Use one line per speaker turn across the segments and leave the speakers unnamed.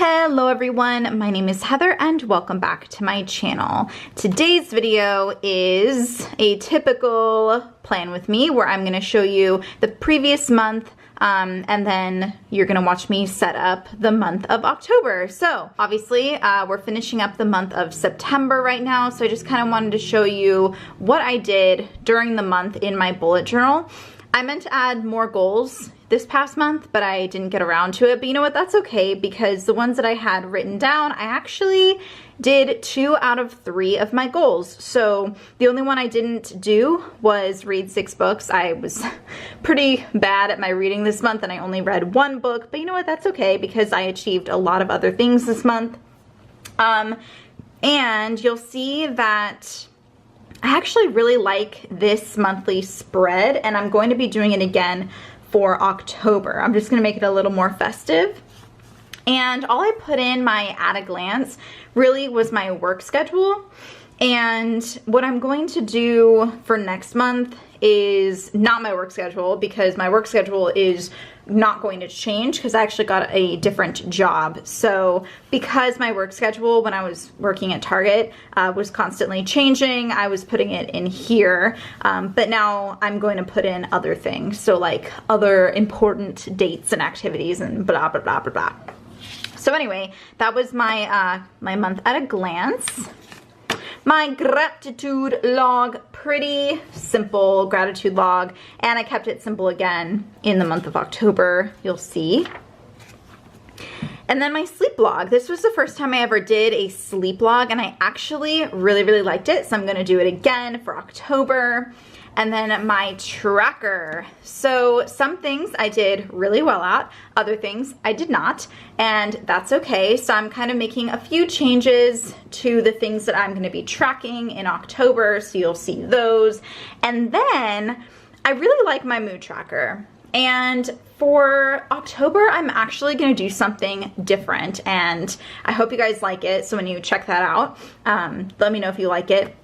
Hello everyone, my name is Heather and welcome back to my channel. Today's video is a typical plan with me where I'm going to show you the previous month and then you're going to watch me set up the month of October. So obviously we're finishing up the month of September right now, so I just kind of wanted to show you what I did during the month in my bullet journal. I meant to add more goals this past month, but I didn't get around to it. But you know what? That's okay, because the ones that I had written down, I actually did 2 out of 3 of my goals. So the only one I didn't do was read 6 books. I was pretty bad at my reading this month and I only read 1 book. But you know what? That's okay, because I achieved a lot of other things this month. And you'll see that I actually really like this monthly spread, and I'm going to be doing it again for October. I'm just going to make it a little more festive. And all I put in my at a glance really was my work schedule. And what I'm going to do for next month is not my work schedule, because my work schedule is not going to change because I actually got a different job. So because my work schedule when I was working at Target was constantly changing, I was putting it in here. But now I'm going to put in other things. So like other important dates and activities and blah, blah, blah, blah, blah. So anyway, that was my, my month at a glance. My gratitude log, pretty simple gratitude log, and I kept it simple again in the month of October, you'll see. And then my sleep log. This was the first time I ever did a sleep log, and I actually really liked it, so I'm gonna do it again for October. And then my tracker. So some things I did really well at, other things I did not, and that's okay. So I'm kind of making a few changes to the things that I'm going to be tracking in October, so you'll see those. And then I really like my mood tracker. And for October, I'm actually going to do something different, and I hope you guys like it. So when you check that out, let me know if you like it.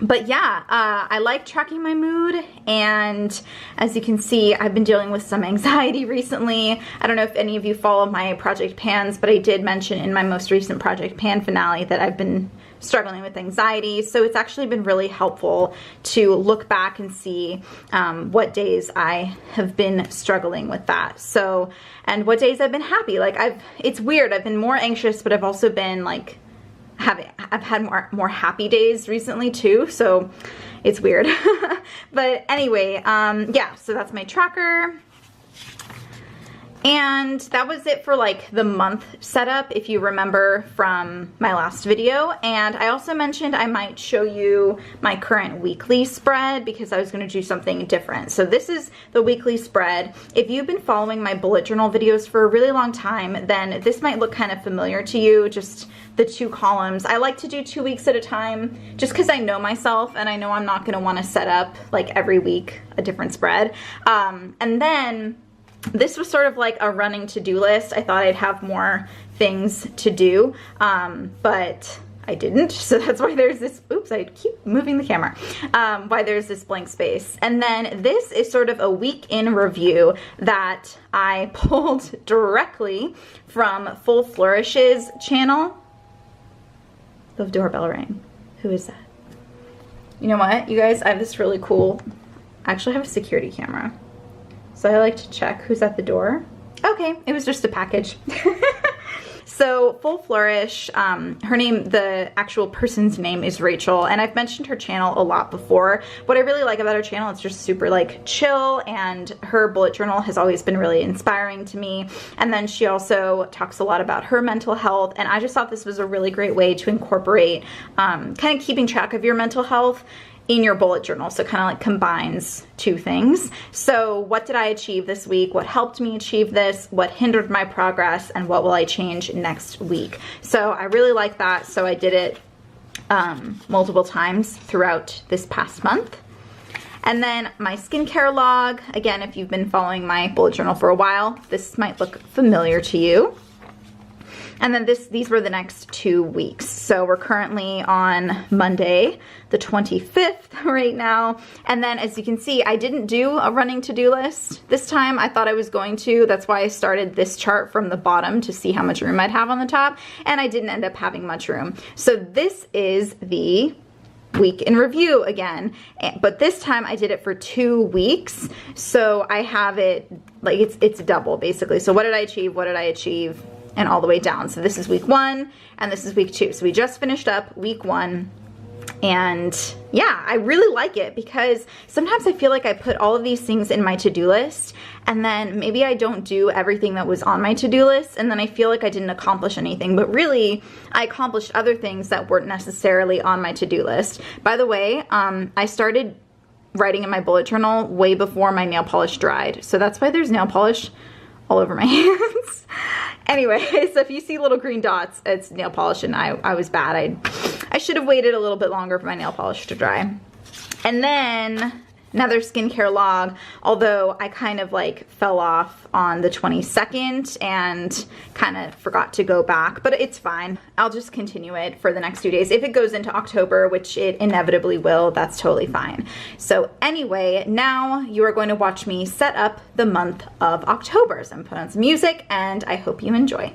But yeah, I like tracking my mood, and as you can see, I've been dealing with some anxiety recently. I don't know if any of you follow my Project Pans, but I did mention in my most recent Project Pan finale that I've been struggling with anxiety. So it's actually been really helpful to look back and see what days I have been struggling with that. So, and what days I've been happy. Like it's weird, I've been more anxious, but I've also been like, I've had more happy days recently too, so it's weird. But anyway, yeah, so that's my tracker. And that was it for like the month setup, if you remember from my last video. And I also mentioned I might show you my current weekly spread because I was going to do something different. So this is the weekly spread. If you've been following my bullet journal videos for a really long time, then this might look kind of familiar to you, just the 2 columns. I like to do 2 weeks at a time just because I know myself and I know I'm not going to want to set up like every week a different spread. And then this was sort of like a running to-do list. I thought I'd have more things to do, but I didn't. So that's why there's this, oops, I keep moving the camera, why there's this blank space. And then this is sort of a week in review that I pulled directly from Full Flourish's channel. The doorbell rang. Who is that? You know what, you guys, I have this really cool, I actually have a security camera. So I like to check who's at the door. Okay, it was just a package. So Full Flourish, her name, the actual person's name is Rachel, and I've mentioned her channel a lot before. What I really like about her channel, it's just super like chill, and her bullet journal has always been really inspiring to me. And then she also talks a lot about her mental health, and I just thought this was a really great way to incorporate kind of keeping track of your mental health in your bullet journal. So kind of like combines 2 things. So what did I achieve this week? What helped me achieve this? What hindered my progress? And what will I change next week? So I really like that. So I did it multiple times throughout this past month. And then my skincare log. Again, if you've been following my bullet journal for a while, this might look familiar to you. And then these were the next 2 weeks. So we're currently on Monday, the 25th right now. And then as you can see, I didn't do a running to-do list this time. I thought I was going to. That's why I started this chart from the bottom to see how much room I'd have on the top. And I didn't end up having much room. So this is the week in review again, but this time I did it for 2 weeks, so I have it like it's double basically. So what did I achieve, and all the way down. So this is week 1 and this is week 2. So we just finished up week 1. And yeah, I really like it because sometimes I feel like I put all of these things in my to-do list and then maybe I don't do everything that was on my to-do list, and then I feel like I didn't accomplish anything, but really I accomplished other things that weren't necessarily on my to-do list. By the way, I started writing in my bullet journal way before my nail polish dried, so that's why there's nail polish all over my hands. Anyway, so if you see little green dots, it's nail polish, and I was bad. I should have waited a little bit longer for my nail polish to dry. And then another skincare log, although I kind of like fell off on the 22nd and kind of forgot to go back, but it's fine. I'll just continue it for the next 2 days. If it goes into October, which it inevitably will, that's totally fine. So anyway, now you are going to watch me set up the month of October. So I'm putting on some music and I hope you enjoy.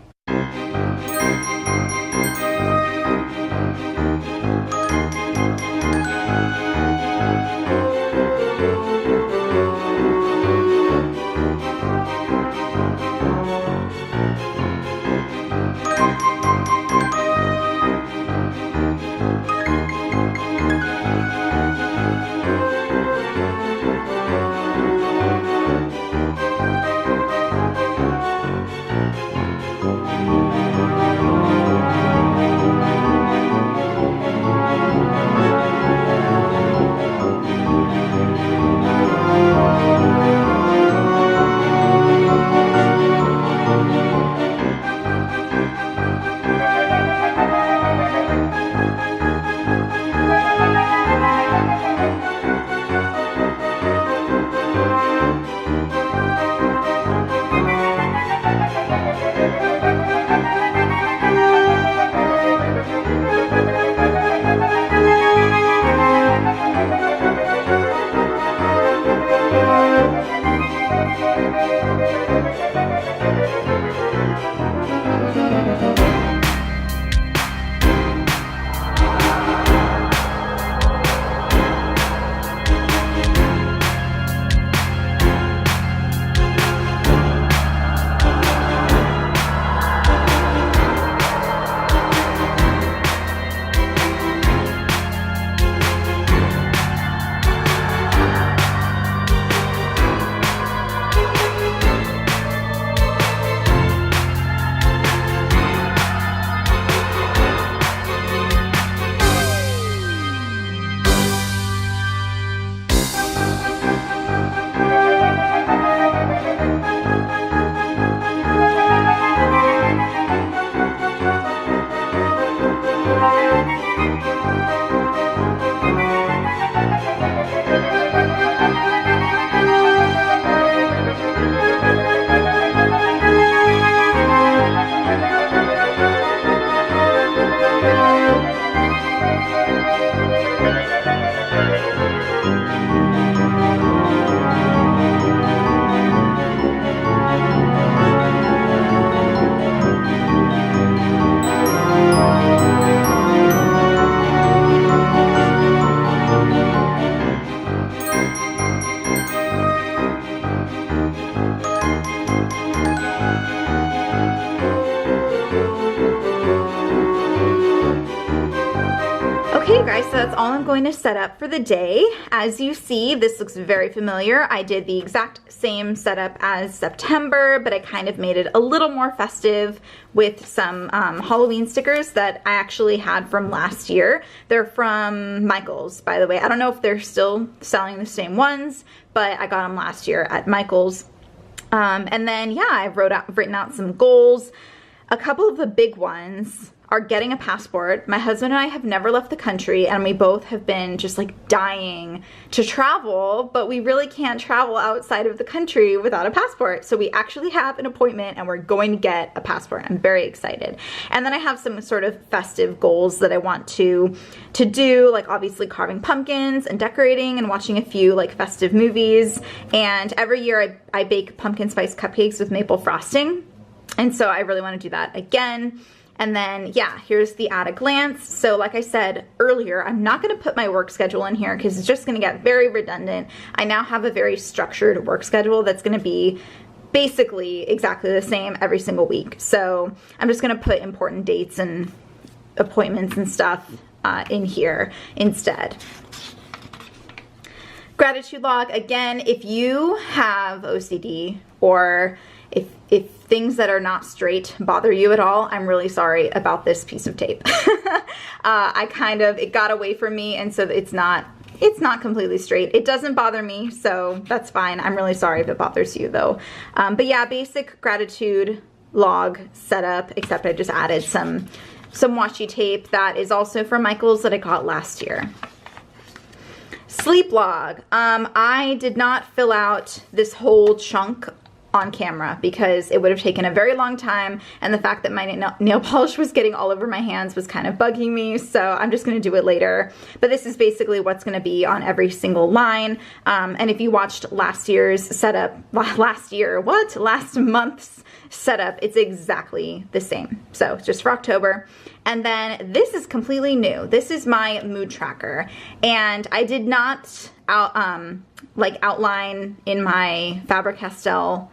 guys, so that's all I'm going to set up for the day. As you see, this looks very familiar. I did the exact same setup as September, but I kind of made it a little more festive with some Halloween stickers that I actually had from last year. They're from Michael's, by the way. I don't know if they're still selling the same ones, but I got them last year at Michael's. And then, yeah, I've written out some goals. A couple of the big ones are getting a passport. My husband and I have never left the country, and we both have been just like dying to travel, but we really can't travel outside of the country without a passport. So we actually have an appointment and we're going to get a passport. I'm very excited. And then I have some sort of festive goals that I want to do, like obviously carving pumpkins and decorating and watching a few like festive movies. And every year I bake pumpkin spice cupcakes with maple frosting. And so I really want to do that again. And then, yeah, here's the at a glance. So like I said earlier, I'm not going to put my work schedule in here because it's just going to get very redundant. I now have a very structured work schedule that's going to be basically exactly the same every single week. So I'm just going to put important dates and appointments and stuff in here instead. Gratitude log. Again, if you have OCD or if things that are not straight bother you at all, I'm really sorry about this piece of tape. It got away from me, and so it's not completely straight. It doesn't bother me, so that's fine. I'm really sorry if it bothers you though. But yeah, basic gratitude log setup, except I just added some washi tape that is also from Michael's that I got last year. Sleep log. I did not fill out this whole chunk on camera because it would have taken a very long time, and the fact that my nail polish was getting all over my hands was kind of bugging me, so I'm just going to do it later. But this is basically what's going to be on every single line. And if you watched last month's setup, it's exactly the same. So just for October. And then this is completely new. This is my mood tracker, and I did not outline in my Faber-Castell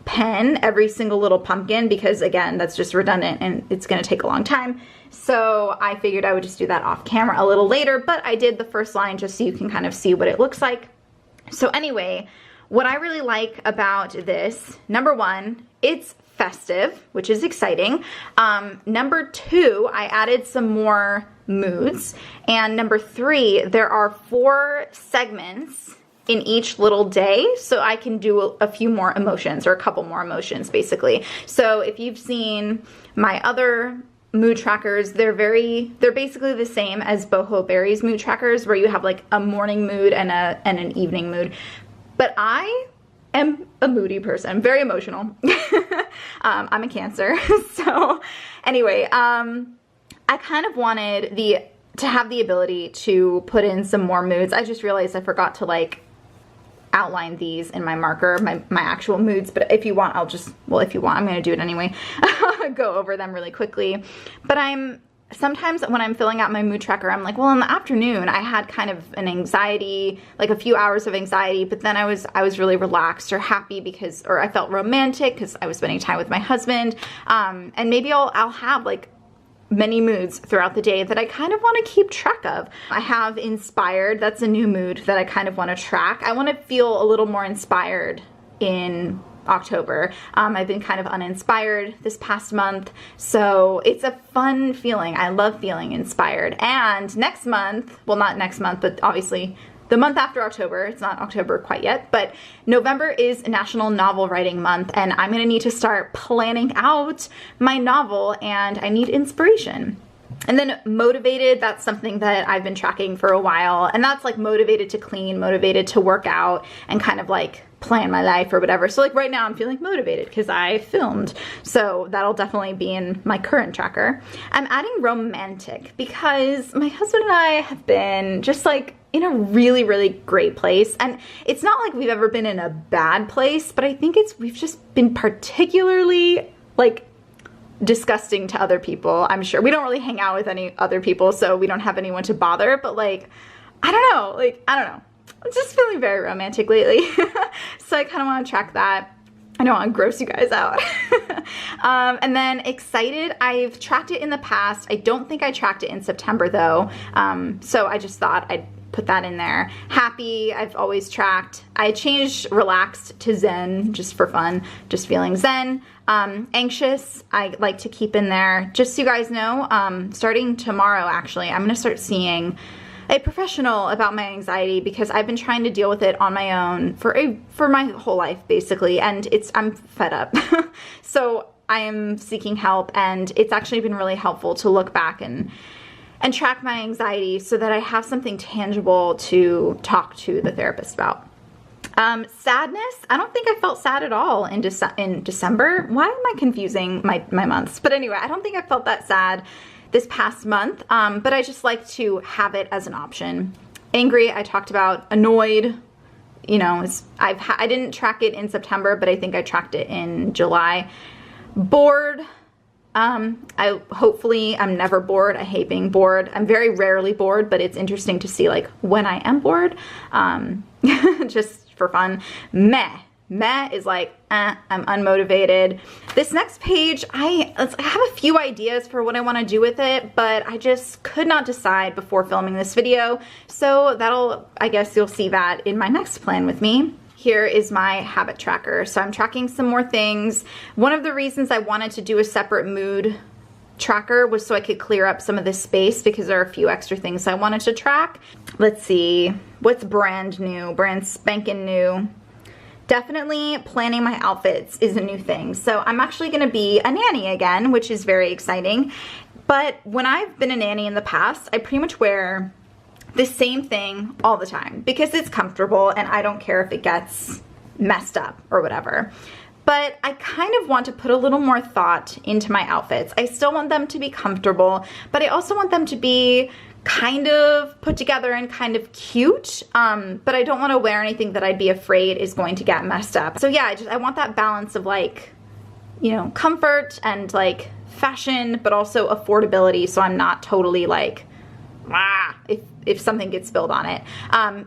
pen every single little pumpkin because, again, that's just redundant and it's going to take a long time. So I figured I would just do that off camera a little later, but I did the first line just so you can kind of see what it looks like. So anyway, what I really like about this, number one, it's festive, which is exciting. Number two, I added some more moods. And number three, there are 4 segments in each little day, so I can do a few more emotions, or a couple more emotions basically. So if you've seen my other mood trackers, they're basically the same as Boho Berry's mood trackers, where you have like a morning mood and an evening mood. But I am a moody person. I'm very emotional. I'm a Cancer. So anyway, I kind of wanted to have the ability to put in some more moods. I just realized I forgot to like outline these in my marker, my actual moods, but if you want, I'm going to do it anyway. Go over them really quickly. But sometimes when I'm filling out my mood tracker, I'm like, well, in the afternoon, I had kind of an anxiety, like a few hours of anxiety, but then I was really relaxed or happy or I felt romantic because I was spending time with my husband. And maybe I'll have like many moods throughout the day that I kind of want to keep track of. I have inspired. That's a new mood that I kind of want to track. I want to feel a little more inspired in October. I've been kind of uninspired this past month, so it's a fun feeling. I love feeling inspired. And next month, well, not next month, but obviously the month after October, it's not October quite yet, but November is National Novel Writing Month, and I'm going to need to start planning out my novel, and I need inspiration. And then motivated, that's something that I've been tracking for a while, and that's like motivated to clean, motivated to work out, and kind of like plan my life or whatever. So like right now I'm feeling motivated because I filmed, so that'll definitely be in my current tracker. I'm adding romantic because my husband and I have been just like in a really, really great place, and it's not like we've ever been in a bad place, but I think we've just been particularly like disgusting to other people. I'm sure we don't really hang out with any other people, so we don't have anyone to bother, but like I don't know, I'm just feeling very romantic lately. So I kind of want to track that. I don't want to gross you guys out. And then excited, I've tracked it in the past. I don't think I tracked it in September though. So I just thought I'd put that in there. Happy, I've always tracked. I changed relaxed to zen just for fun, just feeling zen. Anxious, I like to keep in there. Just so you guys know, starting tomorrow actually, I'm going to start seeing a professional about my anxiety because I've been trying to deal with it on my own for my whole life basically, and I'm fed up. So I am seeking help, and it's actually been really helpful to look back and track my anxiety so that I have something tangible to talk to the therapist about. Sadness, I don't think I felt sad at all in December. Why am I confusing my months? But anyway, I don't think I felt that sad this past month, but I just like to have it as an option. Angry, I talked about. Annoyed, you know, I didn't track it in September, but I think I tracked it in July. Bored, hopefully I'm never bored. I hate being bored. I'm very rarely bored, but it's interesting to see like when I am bored, just for fun. Meh is like, I'm unmotivated. This next page, I have a few ideas for what I want to do with it, but I just could not decide before filming this video. So I guess you'll see that in my next plan with me. Here is my habit tracker. So I'm tracking some more things. One of the reasons I wanted to do a separate mood tracker was so I could clear up some of this space, because there are a few extra things I wanted to track. Let's see, what's brand new, brand spanking new. Definitely planning my outfits is a new thing. So I'm actually gonna be a nanny again, which is very exciting. But when I've been a nanny in the past, I pretty much wear the same thing all the time because it's comfortable and I don't care if it gets messed up or whatever. But I kind of want to put a little more thought into my outfits. I still want them to be comfortable, but I also want them to be kind of put together and kind of cute, but I don't want to wear anything that I'd be afraid is going to get messed up. So yeah, I want that balance of like, you know, comfort and like fashion, but also affordability, so I'm not totally like, if something gets spilled on it.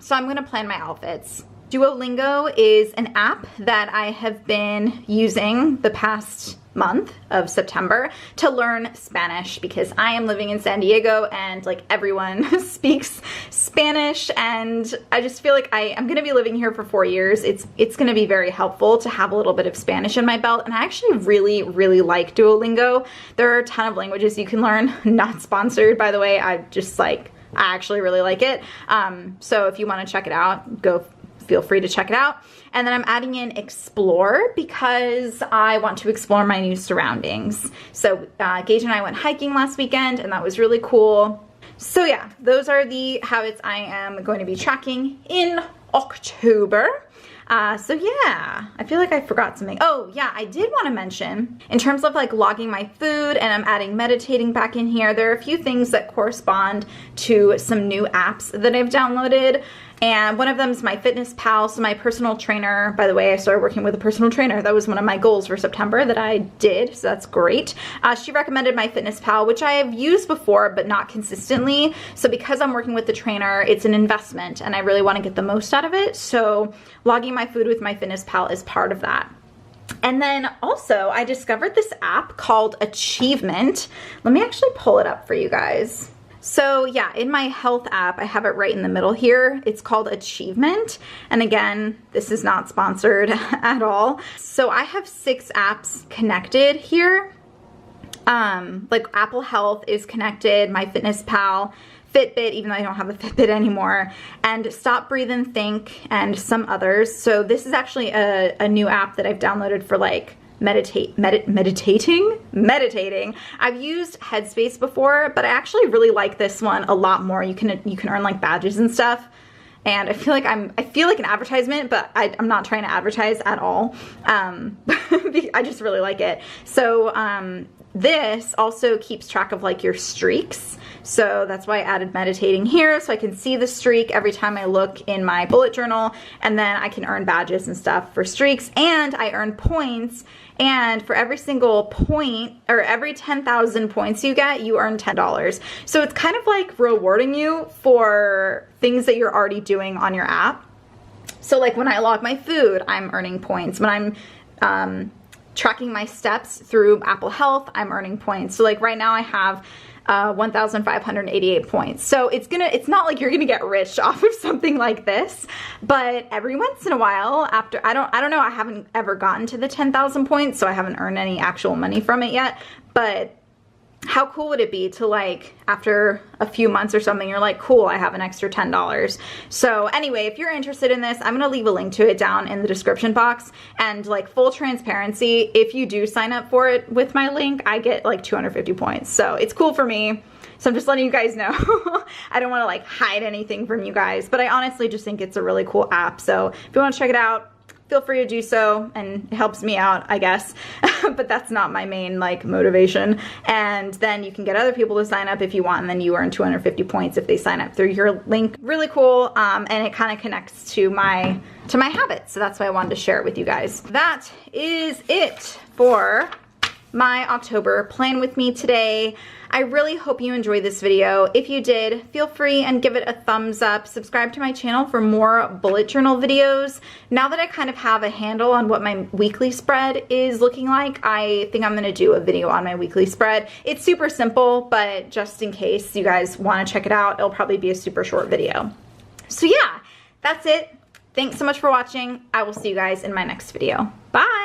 So I'm gonna plan my outfits. Duolingo is an app that I have been using the past month of September to learn Spanish, because I am living in San Diego and like everyone speaks Spanish, and I just feel like I'm gonna be living here for 4 years. It's gonna be very helpful to have a little bit of Spanish in my belt, and I actually really, really like Duolingo. There are a ton of languages you can learn, not sponsored by the way. I actually really like it. So if you want to check it out, feel free to check it out. And then I'm adding in explore because I want to explore my new surroundings. So Gage and I went hiking last weekend and that was really cool. So yeah, those are the habits I am going to be tracking in October. So yeah, I feel like I forgot something. Oh yeah, I did want to mention in terms of like logging my food, and I'm adding meditating back in here. There are a few things that correspond to some new apps that I've downloaded. And one of them is MyFitnessPal, so my personal trainer. By the way, I started working with a personal trainer. That was one of my goals for September that I did, so that's great. She recommended MyFitnessPal, which I have used before, but not consistently. So because I'm working with the trainer, it's an investment, and I really want to get the most out of it. So logging my food with MyFitnessPal is part of that. And then also, I discovered this app called Achievement. Let me actually pull it up for you guys. So yeah, in my health app, I have it right in the middle here. It's called Achievement. And again, this is not sponsored at all. So I have 6 apps connected here. Like Apple Health is connected, MyFitnessPal, Fitbit, even though I don't have a Fitbit anymore, and Stop, Breathe, and Think, and some others. So this is actually a new app that I've downloaded for like meditating. I've used Headspace before, but I actually really like this one a lot more. You can earn like badges and stuff, and I feel like an advertisement, but I'm not trying to advertise at all. I just really like it. So this also keeps track of like your streaks. So that's why I added meditating here, so I can see the streak every time I look in my bullet journal, and then I can earn badges and stuff for streaks, and I earn points, and for every single point, or every 10,000 points you get, you earn $10. So it's kind of like rewarding you for things that you're already doing on your app. So like when I log my food, I'm earning points. When I'm tracking my steps through Apple Health, I'm earning points. So like right now I have 1,588 points. So it's not like you're gonna get rich off of something like this, but every once in a while, after I don't know, I haven't ever gotten to the 10,000 points, so I haven't earned any actual money from it yet, but how cool would it be to, like, after a few months or something, you're like, cool, I have an extra $10. So anyway, if you're interested in this, I'm gonna leave a link to it down in the description box. And like, full transparency, if you do sign up for it with my link, I get like 250 points. So it's cool for me. So I'm just letting you guys know. I don't wanna like hide anything from you guys, but I honestly just think it's a really cool app. So if you wanna check it out, feel free to do so, and it helps me out, I guess. But that's not my main like motivation. And then you can get other people to sign up if you want, and then you earn 250 points if they sign up through your link. Really cool, and it kind of connects to my habits. So that's why I wanted to share it with you guys. That is it for my October plan with me today. I really hope you enjoyed this video. If you did, feel free and give it a thumbs up. Subscribe to my channel for more bullet journal videos. Now that I kind of have a handle on what my weekly spread is looking like, I think I'm gonna do a video on my weekly spread. It's super simple, but just in case you guys wanna check it out, it'll probably be a super short video. So yeah, that's it. Thanks so much for watching. I will see you guys in my next video. Bye.